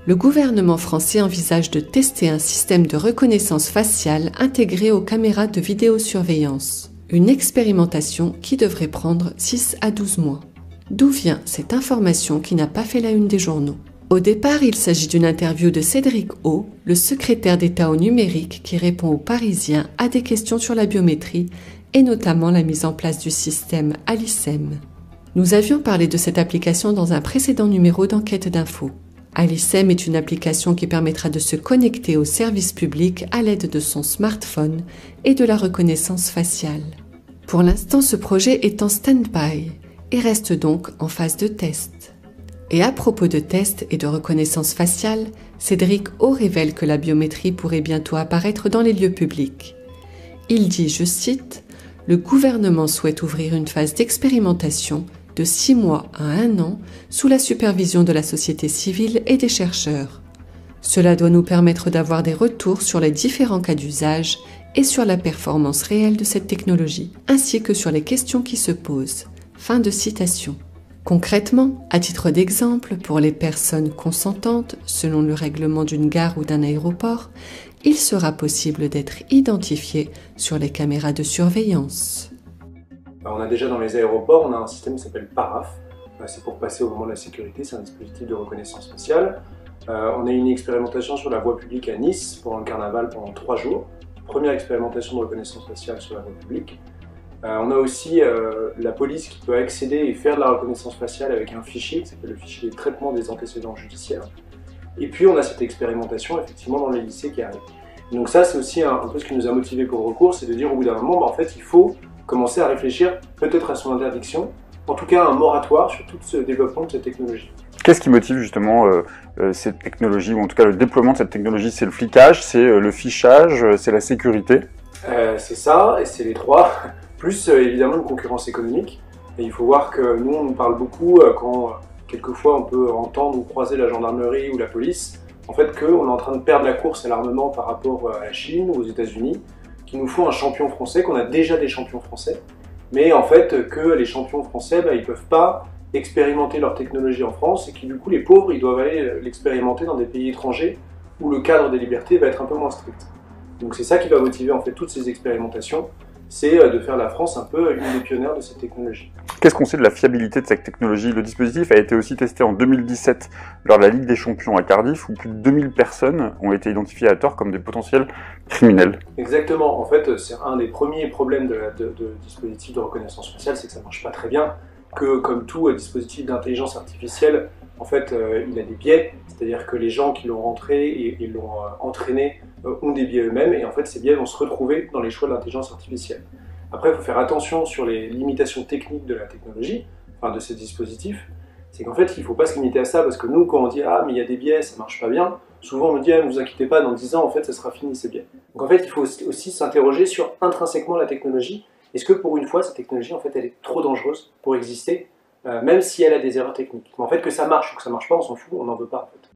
Le gouvernement français envisage de tester un système de reconnaissance faciale intégré aux caméras de vidéosurveillance. Une expérimentation qui devrait prendre 6 à 12 mois. D'où vient cette information qui n'a pas fait la une des journaux? Au départ, il s'agit d'une interview de Cédric O, le secrétaire d'État au numérique qui répond aux Parisiens à des questions sur la biométrie et notamment la mise en place du système Alicem. Nous avions parlé de cette application dans un précédent numéro d'Enquête d'info. Alicem est une application qui permettra de se connecter au service public à l'aide de son smartphone et de la reconnaissance faciale. Pour l'instant, ce projet est en stand-by et reste donc en phase de test. Et à propos de tests et de reconnaissance faciale, Cédric O révèle que la biométrie pourrait bientôt apparaître dans les lieux publics. Il dit, je cite, « Le gouvernement souhaite ouvrir une phase d'expérimentation de 6 mois à 1 an sous la supervision de la société civile et des chercheurs. Cela doit nous permettre d'avoir des retours sur les différents cas d'usage et sur la performance réelle de cette technologie, ainsi que sur les questions qui se posent. » Fin de citation. Concrètement, à titre d'exemple, pour les personnes consentantes, selon le règlement d'une gare ou d'un aéroport, il sera possible d'être identifié sur les caméras de surveillance. On a déjà dans les aéroports, on a un système qui s'appelle PARAF, c'est pour passer au moment de la sécurité, c'est un dispositif de reconnaissance faciale. On a une expérimentation sur la voie publique à Nice pendant le carnaval pendant 3 jours, première expérimentation de reconnaissance faciale sur la voie publique. On a aussi la police qui peut accéder et faire de la reconnaissance faciale avec un fichier qui s'appelle le fichier de traitement des antécédents judiciaires. Et puis on a cette expérimentation effectivement dans les lycées qui arrive. Donc ça c'est aussi un peu ce qui nous a motivés pour le recours, c'est de dire au bout d'un moment, en fait il faut commencer à réfléchir peut-être à son interdiction, en tout cas un moratoire sur tout ce développement de cette technologie. Qu'est-ce qui motive justement cette technologie, ou en tout cas le déploiement de cette technologie? C'est le flicage, c'est le fichage, c'est la sécurité? C'est ça, et c'est les trois. Plus évidemment une concurrence économique. Et il faut voir que nous on parle beaucoup quand quelquefois on peut entendre ou croiser la gendarmerie ou la police, en fait qu'on est en train de perdre la course à l'armement par rapport à la Chine ou aux États-Unis, qui nous font un champion français, qu'on a déjà des champions français, mais en fait que les champions français ils peuvent pas expérimenter leur technologie en France et que du coup les pauvres ils doivent aller l'expérimenter dans des pays étrangers où le cadre des libertés va être un peu moins strict. Donc c'est ça qui va motiver en fait toutes ces expérimentations, c'est de faire la France un peu une des pionnières de cette technologie. Qu'est-ce qu'on sait de la fiabilité de cette technologie? Le dispositif a été aussi testé en 2017 lors de la Ligue des Champions à Cardiff, où plus de 2000 personnes ont été identifiées à tort comme des potentiels criminels. Exactement, en fait c'est un des premiers problèmes de dispositifs de reconnaissance faciale, c'est que ça ne marche pas très bien, que comme tout dispositif d'intelligence artificielle, en fait il a des biais, c'est-à-dire que les gens qui l'ont rentré et l'ont entraîné ont des biais eux-mêmes, et en fait ces biais vont se retrouver dans les choix de l'intelligence artificielle. Après, il faut faire attention sur les limitations techniques de la technologie, enfin de ces dispositifs, c'est qu'en fait il ne faut pas se limiter à ça, parce que nous quand on dit « ah mais il y a des biais, ça ne marche pas bien », souvent on nous dit « ah ne vous inquiétez pas, dans 10 ans en fait ça sera fini ces biais ». Donc en fait il faut aussi s'interroger sur intrinsèquement la technologie. Est-ce que pour une fois cette technologie en fait elle est trop dangereuse pour exister, même si elle a des erreurs techniques. Mais en fait que ça marche ou que ça marche pas, on s'en fout, on n'en veut pas en fait.